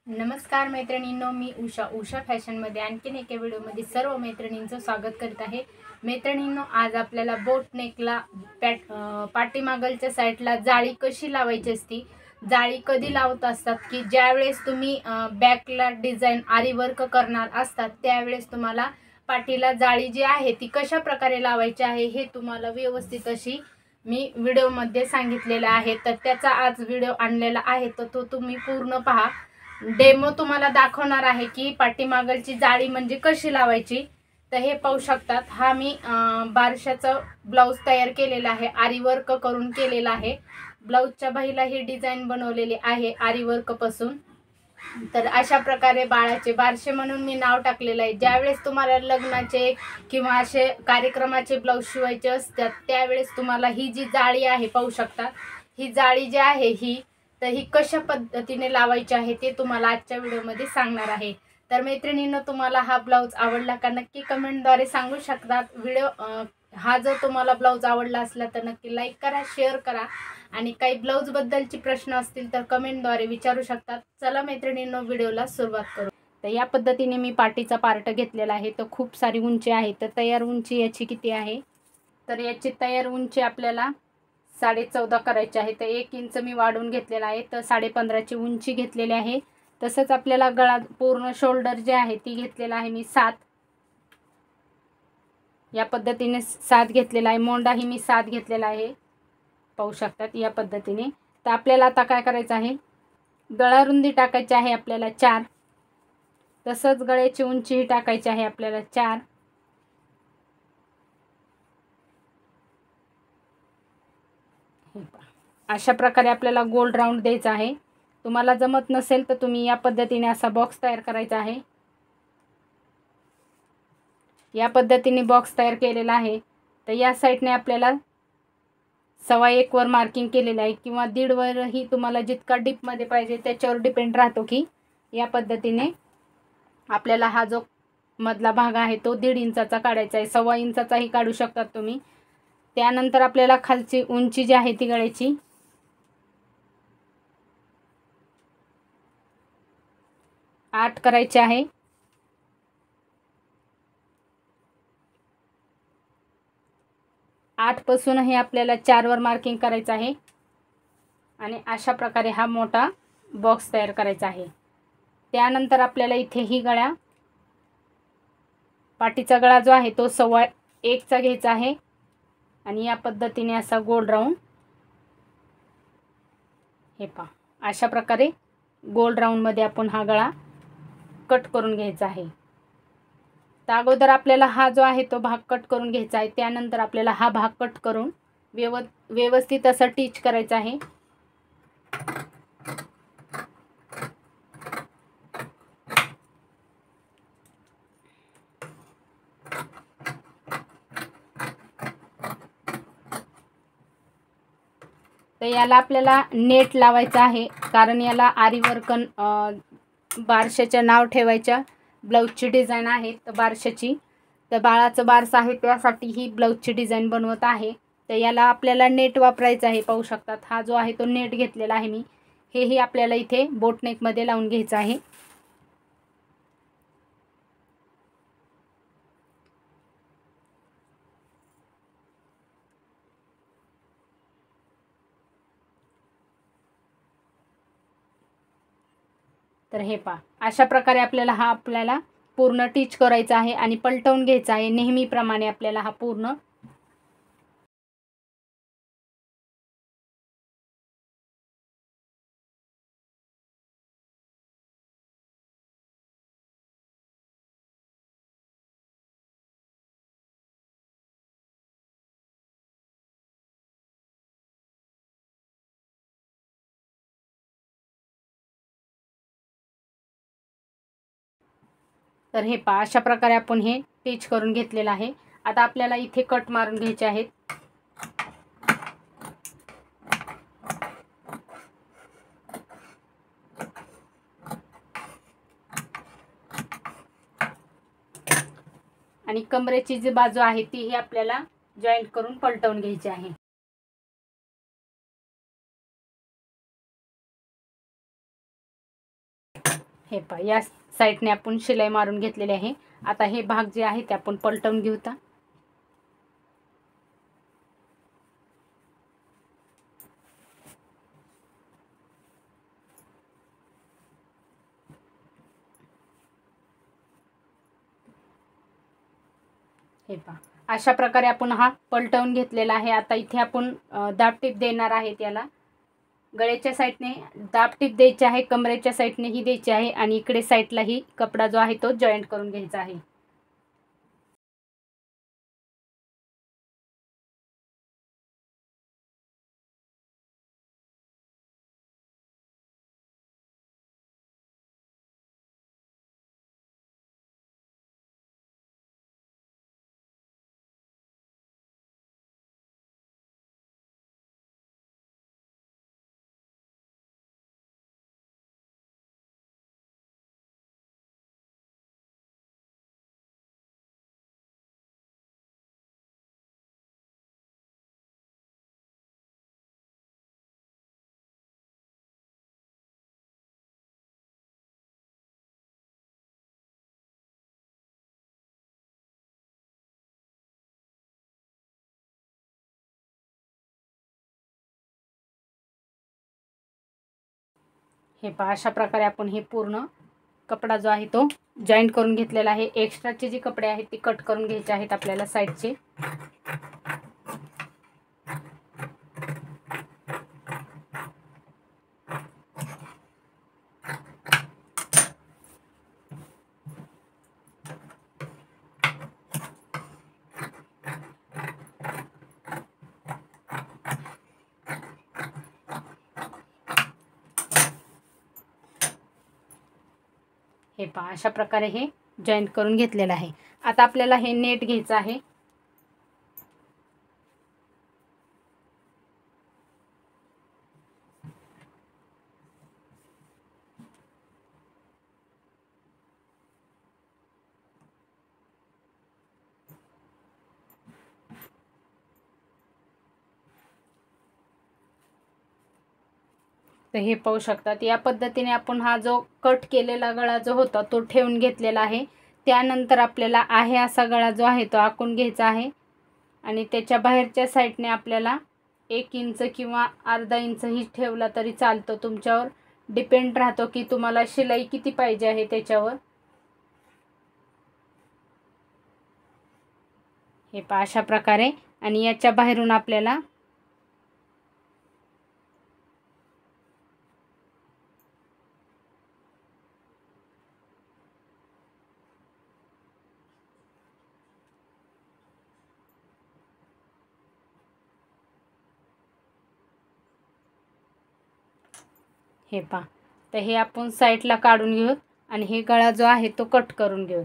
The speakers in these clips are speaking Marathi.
नमस्कार मैत्रिणींनो, मी उषा फॅशनमध्ये आणखीन एका व्हिडिओमध्ये सर्व मैत्रिणींचं स्वागत करत आहे। मैत्रिणींनो, आज आपल्याला बोट नेकला पाठीमागलच्या साईडला जाळी कशी लावायची असती, जाळी कधी लावत असतात की ज्यावेळेस तुम्ही बॅकला डिझाईन आरी वर्क करणार असतात त्यावेळेस तुम्हाला पाठीला जाळी जी आहे ती कशा प्रकारे लावायची आहे हे तुम्हाला व्यवस्थित अशी मी व्हिडिओमध्ये सांगितलेलं आहे। तर त्याचा आज व्हिडिओ आणलेला आहे, तर तो तुम्ही पूर्ण पहा। डेमो तुम्हाला दाखवणार आहे की पाठीमागलची जाळी म्हणजे कशी लावायची। तर हे पाहू शकतात, हा मी बारशाचा ब्लाउज तयार केलेला आहे, आरी वर्क करून केलेला आहे। ब्लाउजच्या बाहीला ही डिझाइन बनवलेली आहे आरी वर्क पासून। तर अशा प्रकारे बाळाचे बारशे म्हणून मी नाव टाकलेलं आहे। ज्यावेळेस तुम्हाला लग्नाचे किंवा असे कार्यक्रमाचे ब्लाउज शिवायचे असतात त्यावेळेस तुम्हाला ही जी जाळी आहे पाहू शकता, ही जाळी जी आहे ही कशा पद्धतीने लावायची आहे ते तुम्हाला आजच्या व्हिडिओमध्ये सांगणार आहे। तर मैत्रिणींनो, तुम्हाला हा ब्लाउज आवडला का नक्की कमेंटद्वारे सांगू शकतात। हा जर तुम्हाला ब्लाउज आवडला असला तर नक्की लाईक करा, शेअर करा आणि काही ब्लाउज बद्दलची प्रश्न असतील तर कमेंटद्वारे विचारू शकतात। चला मैत्रिणींनो, व्हिडिओला सुरुवात करू। तर या पद्धतीने मी पाठीचा पार्ट घेतलेला आहे। तर खूप सारी उंची आहे, तर तयार उंची याची किती आहे, तर याची तयार उंची आपल्याला 14.5 करायची आहे। तर 1 इंच मी वाढवून घेतलेला आहे, तर 15.5ची उंची घेतलेली आहे। तसंच आपल्याला गळा पूर्ण शोल्डर जे आहे ती घेतलेला आहे मी 7, या पद्धतीने 7 घेतलेला आहे। मोंडाही मी 7 घेतलेला आहे, पाहू शकतात या पद्धतीने। तर आपल्याला आता काय करायचं आहे, गळा रुंदी टाकायची आहे आपल्याला 4, तसंच गळ्याची उंचीही टाकायची आहे आपल्याला 4। अशा प्रकारे आपल्याला गोल राऊंड द्यायचा आहे। तुम्हाला जमत नसेल तर तुम्ही या पद्धतीने असा बॉक्स तयार करायचा आहे। या पद्धतीने बॉक्स तयार केलेला आहे। तर या साईडने आपल्याला 1.25 वर मार्किंग केलेलं आहे, किंवा 1.5 वरही तुम्हाला जितका डीपमध्ये पाहिजे त्याच्यावर डिपेंड राहतो की या पद्धतीने आपल्याला हा जो मधला भाग आहे तो 1.5 इंचाचा काढायचा आहे। 1.25 इंचाचाही काढू शकतात तुम्ही। त्यानंतर आपल्याला खालची उंची जी आहे ती गळ्याची 8 करायची आहे। 8 पासून हे आपल्याला 4 वर मार्किंग करायचं आहे आणि अशा प्रकारे हा मोठा बॉक्स तयार करायचा आहे। त्यानंतर आपल्याला इथे ही पाठीचा गळा जो आहे तो 1.25 चा घ्यायचा आहे आणि या पद्धतीने असा गोल राऊंड, हे पहा अशा प्रकारे गोल राऊंड मध्ये आपण हा गळा कट करून घ्यायचा आहे। तर अगोदर आपल्याला हा जो आहे तो भाग कट करून घ्यायचा आहे। त्यानंतर आपल्याला हा भाग कट करून व्यवस्थित असा टिच करायचा आहे। तर याला आपल्याला नेट लावायचा आहे, कारण याला आरी वर्क बारशाच्या नाव ठेवायच्या ब्लाउजची डिझाइन आहे। तर बारशाची, तर बाळाचं बारस आहे त्यासाठी ही ब्लाउजची डिझाइन बनवत आहे। तर याला आपल्याला नेट वापरायचा आहे, पाहू शकतात हा जो आहे तो नेट घेतलेला आहे मी। हेही आपल्याला इथे बोट नेकमध्ये लावून घ्यायचं आहे। तर हे पहा अशा प्रकारे आपल्याला पूर्ण टिच करायचा आहे आणि पलटवून घ्यायचा आहे नेहमीप्रमाणे आपल्याला हा पूर्ण। तर हे पहा अशा प्रकारे आपण हे टिच करून घेतलेलं आहे। आता आपल्याला इथे कट मारून घ्यायचे आहेत। आणि कमरेची जी बाजू आहे ती ही आपल्याला जॉईंट करून पलटवून घ्यायची आहे। हे पहा, या साईडने आपण शिलाई मारून घेतलेली आहे. आता हे भाग जे आहे ते आपण पलटवून घेऊता. हे पहा, अशा प्रकारे आपण हा पलटवून घेतलेला आहे. आता इथे आपण दाबटीप देणार आहे. त्याला गळ्याच्या साईडने दाबटीप द्यायची आहे, कमरेच्या साईडने ही द्यायची आहे आणि इकडे साईडलाही कपडा जो आहे तो जॉईंट करून घ्यायचा आहे. हे पहा, अशा प्रकारे आपण हे पूर्ण कपडा जो आहे तो जॉईंट करून घेतलेला आहे. एक्स्ट्राचे जे कपडे आहेत ते कट करून घ्यायचे आहेत आपल्याला साईडचे. हे पहा, अशा प्रकारे हे जॉईंट करून घेतलेलं आहे. आता आपल्याला हे नेट घ्यायचं आहे. तर हे पाहू शकतात, या पद्धतीने आपण हा जो कट केलेला गळा जो होता तो ठेवून घेतलेला आहे. त्यानंतर आपल्याला आहे असा गळा जो आहे तो आखून घ्यायचा आहे आणि त्याच्या बाहेरच्या साईडने आपल्याला 1 इंच किंवा अर्धा इंच ही ठेवला तरी चालतो. तुमच्यावर डिपेंड राहतो की तुम्हाला शिलाई किती पाहिजे आहे त्याच्यावर. हे पहा, अशा प्रकारे. आणि याच्या बाहेरून आपल्याला हे पहा, तर हे आपण साईडला काढून घेऊ आणि हे गळा जो आहे तो कट करून घेऊ.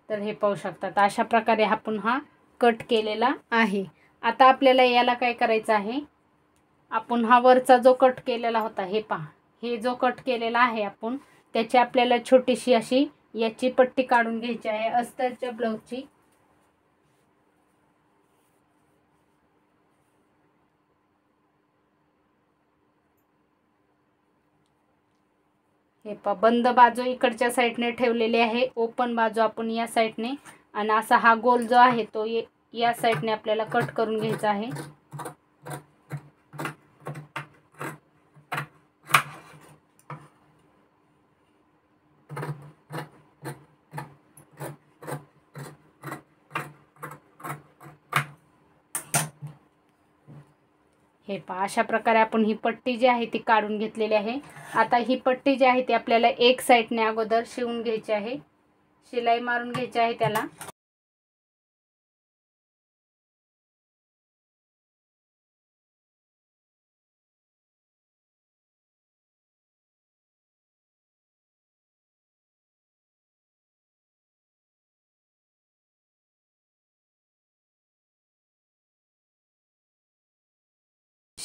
तर हे पाहू शकतात, अशा प्रकारे आपण हा कट केलेला आहे. आता आपल्याला याला काय करायचं आहे, आपण हा वरचा जो कट केलेला होता, हे पहा, हे जो कट केलेला आहे आपण, त्याची आपल्याला छोटीशी अशी याची पट्टी काढून घ्यायची आहे अस्तरच्या ब्लाऊजची. हे पहा, बंद बाजू इकडच्या साईडने ठेवलेली आहे, ओपन बाजू आपण या साईडने, आणि असा हा गोल जो आहे तो या साईडने आपल्याला कट करून घ्यायचा आहे. हे पहा, अशा प्रकारे आपण ही पट्टी जी आहे ती काढून घेतलेली आहे. आता ही पट्टी जी आहे ती आपल्याला एक साईडने अगोदर शिवून घ्यायची आहे, शिलाई मारून घ्यायची आहे त्याला.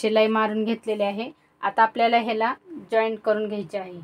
शिलाई मारून घेतलेली आहे। आता आपल्याला ह्याला जॉईंट करून घ्यायचे आहे।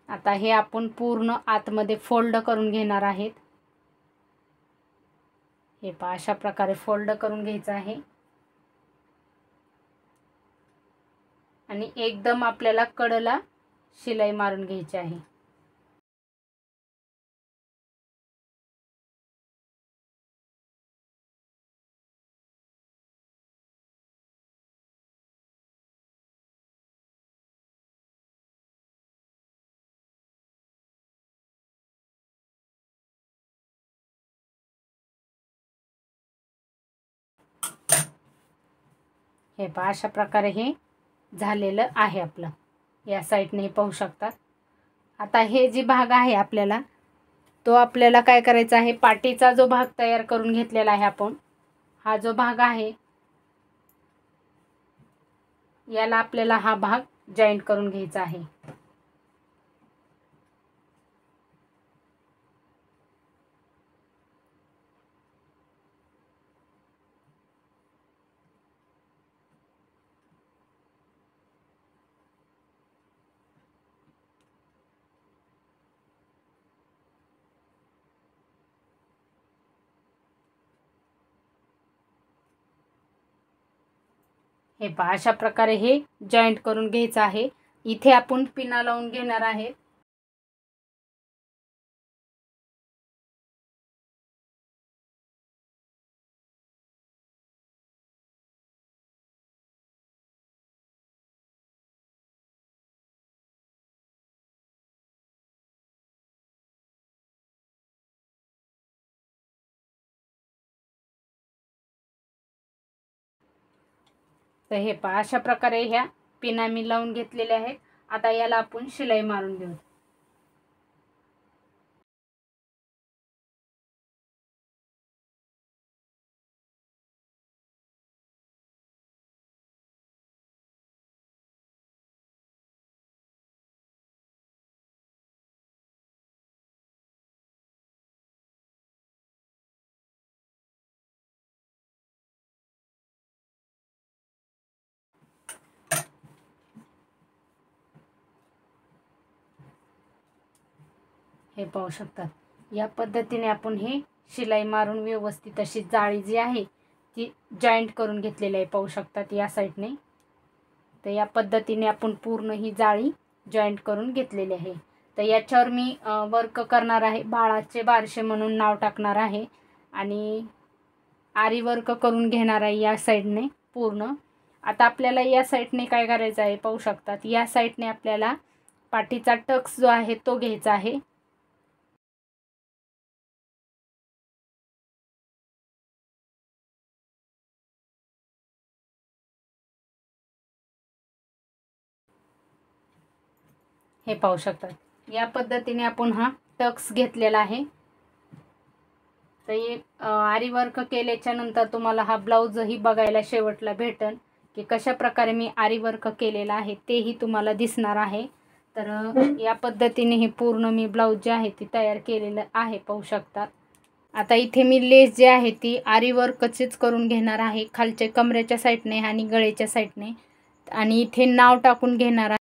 आता हे आपण पूर्ण आतमध्ये फोल्ड करून घेणार आहेत। हे पहा अशा प्रकारे फोल्ड करून घ्यायचं आहे आणि एकदम आपल्याला कडेला शिलाई मारून घ्यायची आहे। हे पहा अशा प्रकारे हे झालेलं आहे आपलं। या साईडने पाहू शकता। आता हे जी भाग आहे आपल्याला तो आपल्याला काय करायचा आहे, पाटीचा जो भाग तयार करून घेतलेला आहे आपण, हा जो भाग आहे याला आपल्याला हा भाग जॉईंट करून घ्यायचा आहे। हे पहा अशा प्रकारे हे जॉईंट करून घ्यायचं आहे। इथे आपण पिना लावून घेणार आहे। तर हे पहा अशा प्रकारे ह्या पिना मी लावून घेतलेल्या आहेत। आता याला आपण शिलाई मारून घेऊ। हे पाहू शकतात, या पद्धतीने आपण हे शिलाई मारून व्यवस्थित अशी जाळी जी आहे ती जॉईंट करून घेतलेली आहे। पाहू शकतात या साईडने। तर या पद्धतीने आपण पूर्ण ही जाळी जॉईंट करून घेतलेली आहे। तर याच्यावर मी वर्क करणार आहे, बाळाचे बारशे म्हणून नाव टाकणार आहे आणि आरी वर्क करून घेणार आहे या साईडने पूर्ण। आता आपल्याला या साईडने काय करायचं आहे पाहू शकतात, या साईडने आपल्याला पाठीचा टक्स जो आहे तो घ्यायचा आहे। हे पाहू शकतात, या पद्धतीने आपण हा टक्स घेतलेला आहे। तर हे आरी वर्क केल्याच्या नंतर तुम्हाला हा ब्लाऊजही बघायला शेवटला भेटेल की कशा प्रकारे मी आरी वर्क केलेला आहे, तेही तुम्हाला दिसणार आहे। तर या पद्धतीने हे पूर्ण मी ब्लाऊज जे आहे ती तयार केलेलं आहे, पाहू शकतात। आता इथे मी लेस जी आहे ती आरी वर्कचीच करून घेणार आहे, खालच्या कमरेच्या साईडने आणि गळेच्या साईडने, आणि इथे नाव टाकून घेणार आहे।